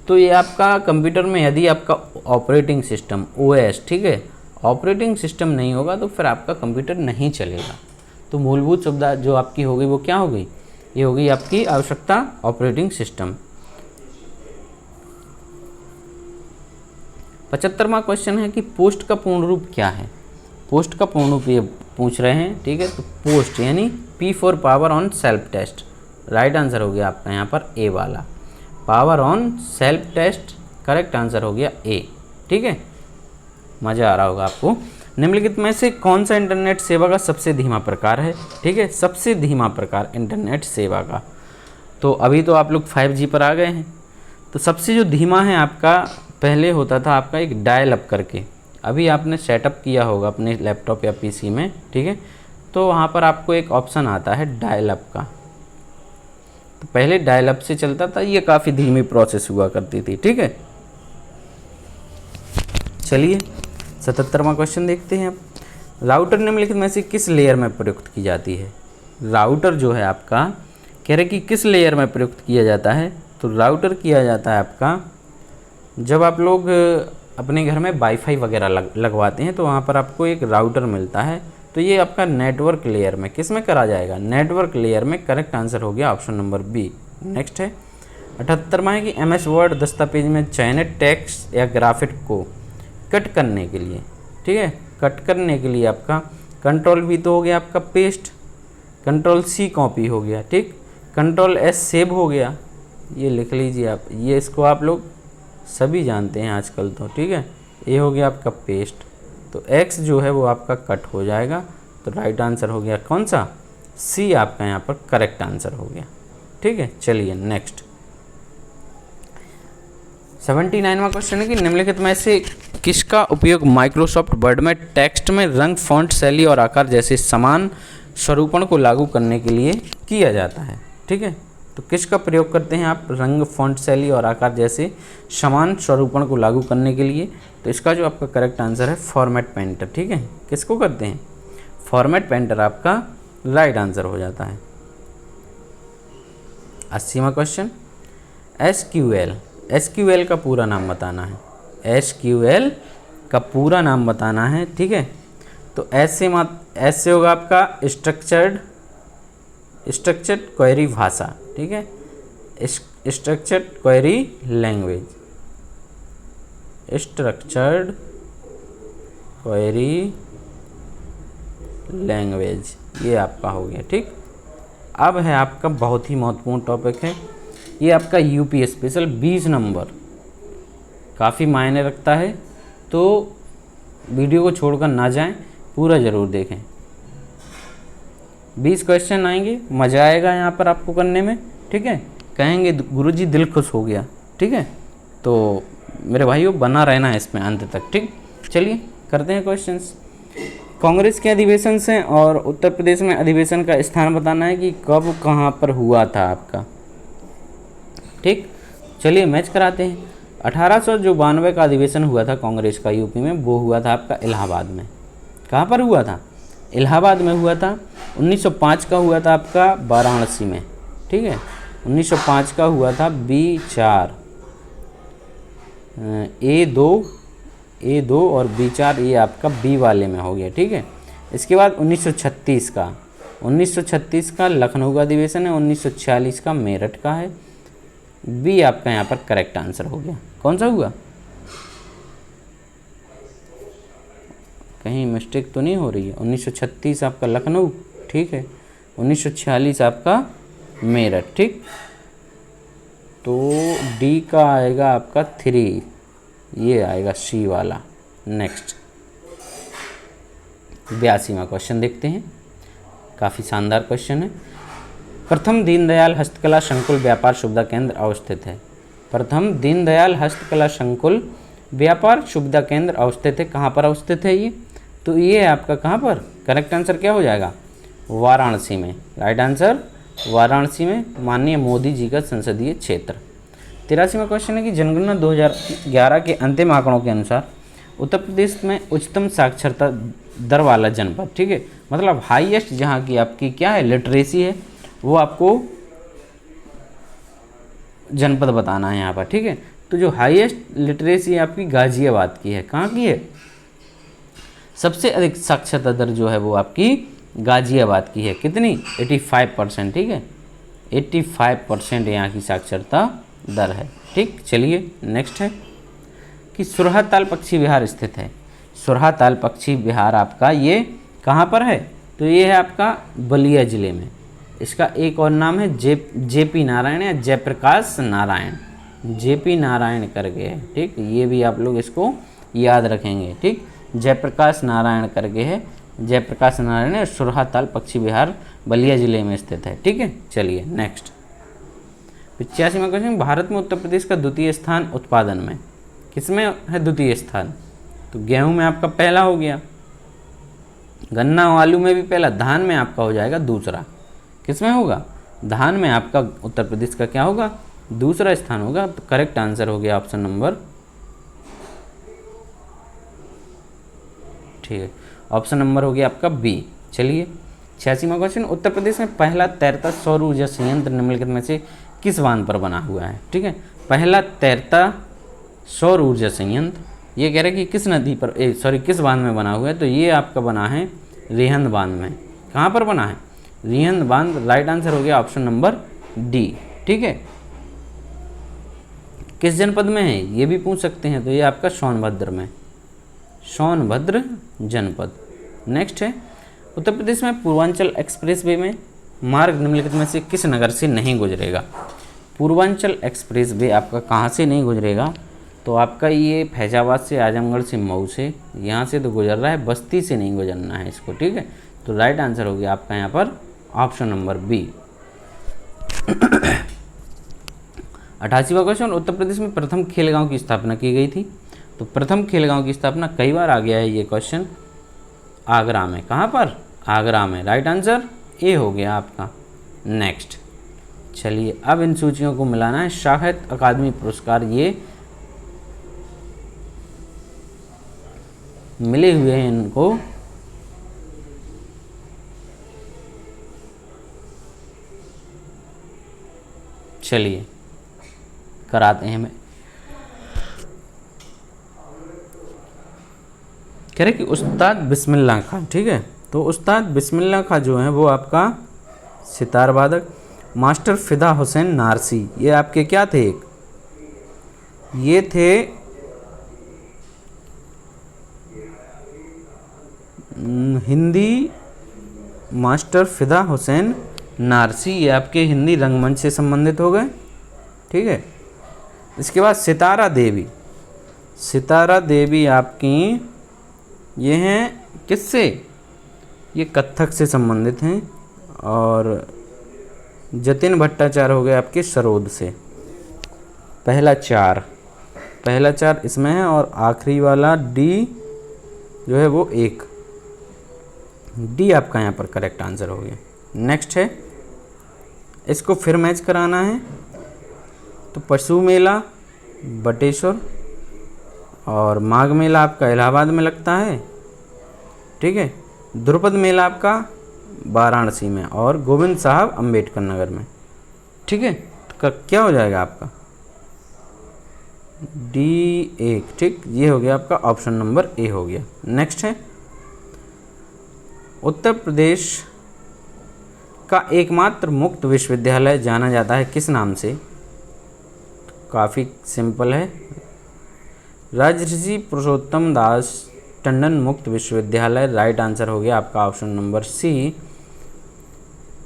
तो ये आपका कंप्यूटर में यदि आपका ऑपरेटिंग सिस्टम OS, ठीक है, ऑपरेटिंग सिस्टम नहीं होगा तो फिर आपका कंप्यूटर नहीं चलेगा। तो मूलभूत सुविधा जो आपकी होगी वो क्या होगी? ये होगी आपकी आवश्यकता ऑपरेटिंग सिस्टम। 75वां क्वेश्चन है कि पोस्ट का पूर्ण रूप क्या है? पोस्ट का पूर्ण रूप ये पूछ रहे हैं। ठीक है, तो पोस्ट यानी P for power on self test. Right answer हो गया आपका यहाँ पर ए वाला, power on self test. Correct answer हो गया ए। ठीक है, मज़ा आ रहा होगा आपको। निम्नलिखित में से कौन सा इंटरनेट सेवा का सबसे धीमा प्रकार है? ठीक है, सबसे धीमा प्रकार इंटरनेट सेवा का। तो अभी तो आप लोग 5G पर आ गए हैं, तो सबसे जो धीमा है आपका, पहले होता था आपका एक डायल अप करके, अभी आपने सेटअप किया होगा अपने लैपटॉप या PC में। ठीक है, तो वहाँ पर आपको एक ऑप्शन आता है डायल अप का। तो पहले डायल अप से चलता था, ये काफ़ी धीमी प्रोसेस हुआ करती थी। ठीक है, चलिए 77वां क्वेश्चन देखते हैं अब। राउटर निम्नलिखित में से किस लेयर में प्रयुक्त की जाती है? राउटर जो है आपका, कह रहे कि किस लेयर में प्रयुक्त किया जाता है? तो राउटर किया जाता है आपका, जब आप लोग अपने घर में वाईफाई वगैरह लगवाते हैं तो वहाँ पर आपको एक राउटर मिलता है। तो ये आपका नेटवर्क लेयर में, किस में करा जाएगा? नेटवर्क लेयर में। करेक्ट आंसर हो गया ऑप्शन नंबर बी। नेक्स्ट है 78वां है कि MS वर्ड दस्तावेज में चयनित टेक्स्ट या ग्राफिक को कट करने के लिए, ठीक है, कट करने के लिए आपका Ctrl+V तो हो गया आपका पेस्ट, Ctrl+C कॉपी हो गया, ठीक, Ctrl+S सेव हो गया, ये लिख लीजिए आप, ये इसको आप लोग सभी जानते हैं आजकल तो। ठीक है, ये हो गया आपका पेस्ट, तो X जो है वो आपका कट हो जाएगा। तो राइट आंसर हो गया कौन सा? C आपका यहाँ पर करेक्ट आंसर हो गया। ठीक है, चलिए नेक्स्ट 79वां क्वेश्चन है कि निम्नलिखित में से किसका उपयोग माइक्रोसॉफ्ट वर्ड में टेक्स्ट में रंग, फॉन्ट, शैली और आकार जैसे समान स्वरूपण को लागू करने के लिए किया जाता है? ठीक है, तो किसका प्रयोग करते हैं आप रंग, फॉन्ट, शैली और आकार जैसे समान स्वरूपण को लागू करने के लिए? तो इसका जो आपका करेक्ट आंसर है फॉर्मेट पेंटर। ठीक है, किसको करते हैं? फॉर्मेट पेंटर आपका राइट आंसर हो जाता है। 80वां क्वेश्चन, एसक्यूएल का पूरा नाम बताना है। एसक्यूएल का पूरा नाम बताना है। ठीक है, तो एस से होगा आपका स्ट्रक्चर्ड क्वेरी भाषा। ठीक है, structured query language, structured query language, ये आपका हो गया। ठीक, अब है आपका बहुत ही महत्वपूर्ण टॉपिक है, ये आपका यूपी स्पेशल 20 नंबर, काफ़ी मायने रखता है, तो वीडियो को छोड़कर ना जाएं, पूरा ज़रूर देखें। 20 क्वेश्चन आएंगे, मज़ा आएगा यहाँ पर आपको करने में। ठीक है, कहेंगे गुरुजी दिल खुश हो गया। ठीक है, तो मेरे भाइयों बना रहना है इसमें अंत तक। ठीक, चलिए करते हैं क्वेश्चंस। कांग्रेस के अधिवेशन से और उत्तर प्रदेश में अधिवेशन का स्थान बताना है कि कब कहाँ पर हुआ था आपका। ठीक, चलिए मैच कराते हैं। 1892 का अधिवेशन हुआ था कांग्रेस का यूपी में, वो हुआ था आपका इलाहाबाद में। कहाँ पर हुआ था? इलाहाबाद में हुआ था। 1905 का हुआ था आपका वाराणसी में। ठीक है, 1905 का हुआ था B4, A2 और B4, ये आपका बी वाले में हो गया, ठीक है। इसके बाद 1936 का लखनऊ का अधिवेशन है, 1946 का मेरठ का है। बी आपका यहाँ पर करेक्ट आंसर हो गया। कौन सा हुआ, कहीं मिस्टेक तो नहीं हो रही है? 1936 आपका लखनऊ, ठीक है, 1946 आपका मेरठ, ठीक। तो डी का आएगा आपका 3, ये आएगा सी वाला। नेक्स्ट 82वां क्वेश्चन देखते हैं, काफ़ी शानदार क्वेश्चन है। प्रथम दीनदयाल हस्तकला संकुल व्यापार सुविधा केंद्र अवस्थित है। प्रथम दीनदयाल हस्तकला संकुल व्यापार सुविधा केंद्र अवस्थित है, कहाँ पर अवस्थित है ये? तो ये आपका कहाँ पर, करेक्ट आंसर क्या हो जाएगा? वाराणसी में। राइट आंसर वाराणसी में, माननीय मोदी जी का संसदीय क्षेत्र। 83वां क्वेश्चन है कि जनगणना 2011 के अंतिम आंकड़ों के अनुसार उत्तर प्रदेश में उच्चतम साक्षरता दर वाला जनपद, ठीक है, मतलब हाईएस्ट जहाँ की आपकी क्या है, लिटरेसी है, वो आपको जनपद बताना है यहाँ पर, ठीक है। तो जो हाईएस्ट लिटरेसी आपकी गाजियाबाद की है, कहाँ की है? सबसे अधिक साक्षरता दर जो है वो आपकी गाजियाबाद की है। कितनी? 85%, ठीक है, 85% यहाँ की साक्षरता दर है, ठीक। चलिए नेक्स्ट है कि सुरहाताल पक्षी विहार स्थित है। सुरहाताल पक्षी विहार आपका ये कहाँ पर है? तो ये है आपका बलिया ज़िले में। इसका एक और नाम है जेपी नारायण या जयप्रकाश नारायण, जेपी नारायण करके है, ठीक। ये भी आप लोग इसको याद रखेंगे, ठीक। जयप्रकाश नारायण करके है, जयप्रकाश नारायण है, सुरहाताल पक्षी विहार बलिया ज़िले में स्थित है, ठीक है। चलिए नेक्स्ट 85वां क्वेश्चन, भारत में उत्तर प्रदेश का द्वितीय स्थान उत्पादन में, किसमें है द्वितीय स्थान? तो गेहूं में आपका पहला हो गया, गन्ना और आलू में भी पहला, धान में आपका हो जाएगा दूसरा। किसमें होगा? धान में आपका उत्तर प्रदेश का क्या होगा? दूसरा स्थान होगा। तो करेक्ट आंसर हो गया ऑप्शन नंबर, ठीक है, ऑप्शन नंबर हो गया आपका बी। चलिए 86वां क्वेश्चन, उत्तर प्रदेश में पहला तैरता सौर ऊर्जा संयंत्र निम्नलिखित में से किस बांध पर बना हुआ है? ठीक है, पहला तैरता सौर ऊर्जा संयंत्र, ये कह रहे हैं कि किस नदी पर, किस बांध में बना हुआ है? तो ये आपका बना है रिहंद बांध में। कहाँ पर बना है? रिहंद बांध। राइट आंसर हो गया ऑप्शन नंबर डी, ठीक है। किस जनपद में है ये भी पूछ सकते हैं, तो ये आपका सोनभद्र में, सोनभद्र जनपद। नेक्स्ट है, उत्तर प्रदेश में पूर्वांचल एक्सप्रेसवे में मार्ग निम्नलिखित में से किस नगर से नहीं गुजरेगा? पूर्वांचल एक्सप्रेसवे आपका कहाँ से नहीं गुजरेगा? तो आपका ये फैजाबाद से, आजमगढ़ से, मऊ से, यहाँ से तो गुजर रहा है, बस्ती से नहीं गुजरना है इसको, ठीक है। तो राइट आंसर हो गया आपका यहाँ पर option number B. 88वां question, Uttar Pradesh में प्रथम खेलगांव की स्थापना की गई थी। तो प्रथम खेलगांव की स्थापना कई बार आ गया है ये क्वेश्चन, आगरा में। कहाँ पर? आगरा में। राइट आंसर ए हो गया आपका। नेक्स्ट चलिए, अब इन सूचियों को मिलाना है। साहित्य अकादमी पुरस्कार ये मिले हुए हैं इनको, चलिए कराते हैं। हमें कह रहे कि उस्ताद बिस्मिल्लाह खां, ठीक है। तो उस्ताद बिस्मिल्लाह खां जो है वो आपका सितार वादक। मास्टर फिदा हुसैन नारसी, ये आपके क्या थे? ये थे हिंदी, मास्टर फिदा हुसैन नारसी, ये आपके हिंदी रंगमंच से संबंधित हो गए, ठीक है। इसके बाद सितारा देवी, सितारा देवी आपकी ये हैं किससे? ये कथक से संबंधित हैं। और जतिन भट्टाचार्य हो गए आपके सरोद से। पहला चार इसमें है, और आखिरी वाला डी जो है वो 1, डी आपका यहाँ पर करेक्ट आंसर हो गया। नेक्स्ट है, इसको फिर मैच कराना है। तो पशु मेला बटेश्वर, और माघ मेला आपका इलाहाबाद में लगता है, ठीक है। द्रुपद मेला आपका वाराणसी में, और गोविंद साहब अम्बेडकर नगर में, ठीक है। का क्या हो जाएगा आपका D1, ठीक, ये हो गया आपका ऑप्शन नंबर ए हो गया। नेक्स्ट है उत्तर प्रदेश का एकमात्र मुक्त विश्वविद्यालय जाना जाता है किस नाम से? काफ़ी सिंपल है, राजर्षि पुरुषोत्तम दास टंडन मुक्त विश्वविद्यालय। राइट आंसर हो गया आपका ऑप्शन नंबर सी।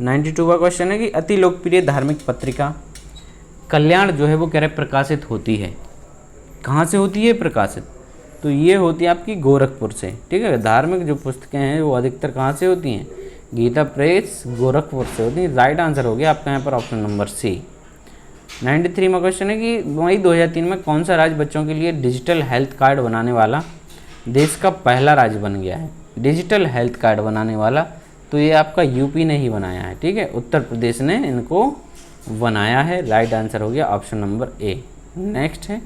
92 का क्वेश्चन है कि अति लोकप्रिय धार्मिक पत्रिका कल्याण जो है वो कह रहे प्रकाशित होती है, कहाँ से होती है प्रकाशित? तो ये होती है आपकी गोरखपुर से, ठीक है। धार्मिक जो पुस्तकें हैं वो अधिकतर कहाँ से होती हैं? गीता प्रेस गोरखपुर से होती है। राइट आंसर हो गया आपका यहाँ पर ऑप्शन नंबर सी। 93 में क्वेश्चन है कि मई 2003 में कौन सा राज्य बच्चों के लिए डिजिटल हेल्थ कार्ड बनाने वाला देश का पहला राज्य बन गया है? डिजिटल हेल्थ कार्ड बनाने वाला, तो ये आपका यूपी ने ही बनाया है, ठीक है। उत्तर प्रदेश ने इनको बनाया है। राइट आंसर हो गया ऑप्शन नंबर ए। नेक्स्ट है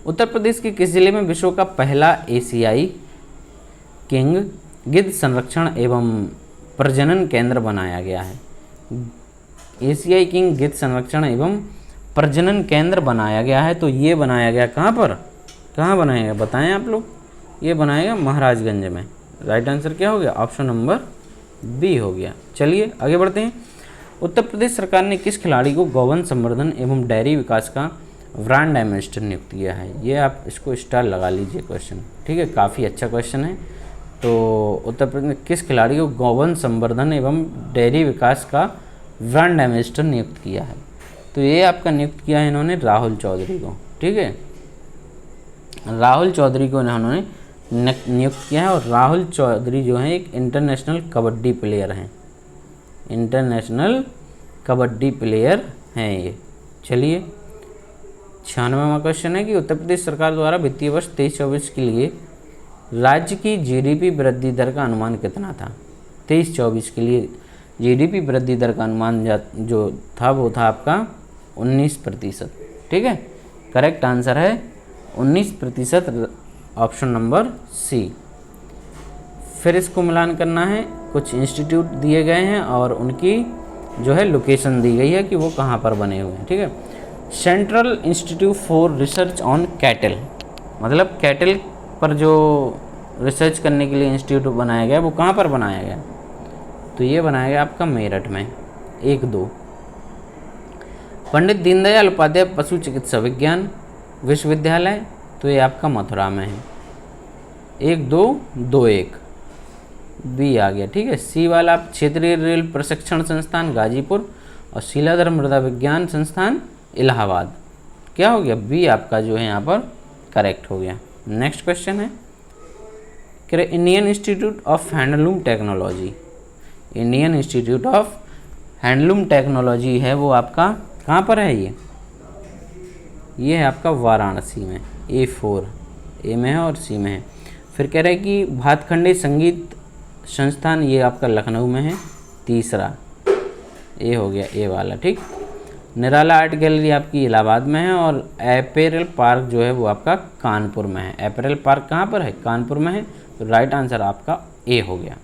उत्तर प्रदेश के किस जिले में विश्व का पहला एशियाई किंग गिद्ध संरक्षण एवं प्रजनन केंद्र बनाया गया है? एशियाई किंग गिद्ध संरक्षण एवं प्रजनन केंद्र बनाया गया है, तो ये बनाया गया कहाँ पर, कहाँ बनाया गया बताएं आप लोग? ये बनाया गया महाराजगंज में। राइट आंसर क्या हो गया? ऑप्शन नंबर बी हो गया। चलिए आगे बढ़ते हैं। उत्तर प्रदेश सरकार ने किस खिलाड़ी को गौवंश संवर्धन एवं डेयरी विकास का ब्रांड एम्बेसडर नियुक्त किया है? ये आप इसको स्टार लगा लीजिए क्वेश्चन, ठीक है, काफ़ी अच्छा क्वेश्चन है। तो उत्तर प्रदेश ने किस खिलाड़ी को गौवंश संवर्धन एवं डेयरी विकास का ब्रांड एम्बेसडर नियुक्त किया है? तो ये आपका नियुक्त किया है इन्होंने राहुल चौधरी को, ठीक है। राहुल चौधरी को इन्होंने नियुक्त किया है, और राहुल चौधरी जो है एक इंटरनेशनल कबड्डी प्लेयर हैं, इंटरनेशनल कबड्डी प्लेयर हैं ये। चलिए 96वां क्वेश्चन है कि उत्तर प्रदेश सरकार द्वारा वित्तीय वर्ष 23-24 के लिए राज्य की जीडीपी वृद्धि दर का अनुमान कितना था? 23-24 के लिए जीडीपी वृद्धि दर का अनुमान जो था वो था आपका 19%, ठीक है। करेक्ट आंसर है 19%, ऑप्शन नंबर सी। फिर इसको मिलान करना है, कुछ इंस्टीट्यूट दिए गए हैं और उनकी जो है लोकेशन दी गई है कि वो कहाँ पर बने हुए हैं, ठीक है। Central institute for research on cattle, मतलब कैटल पर जो रिसर्च करने के लिए इंस्टीट्यूट बनाया गया वो कहाँ पर बनाया गया? तो ये बनाया गया आपका मेरठ में। 1-2 पंडित दीनदयाल उपाध्याय पशु चिकित्सा विज्ञान विश्वविद्यालय, तो ये आपका मथुरा में है। 1-2-2-1 बी आ गया, ठीक है। सी वाला क्षेत्रीय रेल प्रशिक्षण संस्थान गाजीपुर और शीलाधर मृदा विज्ञान संस्थान इलाहाबाद। क्या हो गया? बी आपका जो है यहाँ पर करेक्ट हो गया। नेक्स्ट क्वेश्चन है कि Indian institute of handloom technology, Indian institute of handloom technology है वो आपका कहाँ पर है? ये है आपका वाराणसी में। A4 ए में है और सी में है। फिर कह रहे हैं कि भातखंडे संगीत संस्थान, ये आपका लखनऊ में है। तीसरा ए हो गया, ए वाला, ठीक। निराला आर्ट गैलरी आपकी इलाहाबाद में है, और एपेरल पार्क जो है वो आपका कानपुर में है। एपेरल पार्क कहाँ पर है? कानपुर में है। तो राइट आंसर आपका ए हो गया।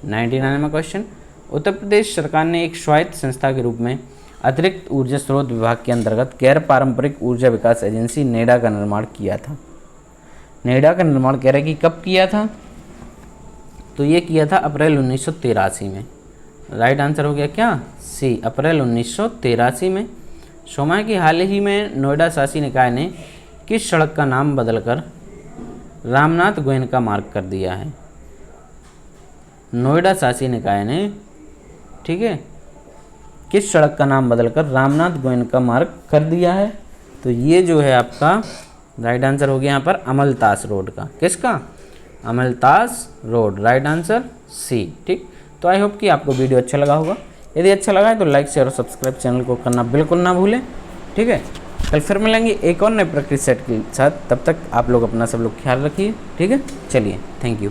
99 में क्वेश्चन, उत्तर प्रदेश सरकार ने एक स्वायत्त संस्था के रूप में अतिरिक्त ऊर्जा स्रोत विभाग के अंतर्गत गैर पारंपरिक ऊर्जा विकास एजेंसी नेडा का निर्माण किया था। नेडा का निर्माण कह रहे हैं कि कब किया था? तो ये किया था अप्रैल 1983 में। राइट आंसर हो गया क्या? सी, अप्रैल 1983 में। सोमा की हाल ही में नोएडा शासी निकाय ने किस सड़क का नाम बदलकर रामनाथ गोयनका मार्ग कर दिया है? नोएडा शासी निकाय ने, ठीक है, किस सड़क का नाम बदलकर रामनाथ गोयनका मार्ग कर दिया है? तो ये जो है आपका राइट आंसर हो गया यहाँ पर अमलतास रोड का। किसका? अमलतास रोड। राइट आंसर सी, ठीक। तो आई होप कि आपको वीडियो अच्छा लगा होगा। यदि अच्छा लगा है तो लाइक शेयर और सब्सक्राइब चैनल को करना बिल्कुल ना भूलें, ठीक है। कल फिर मिलेंगे एक और नए प्रैक्टिस सेट के साथ, तब तक आप लोग अपना सब लोग ख्याल रखिए, ठीक है। चलिए, थैंक यू।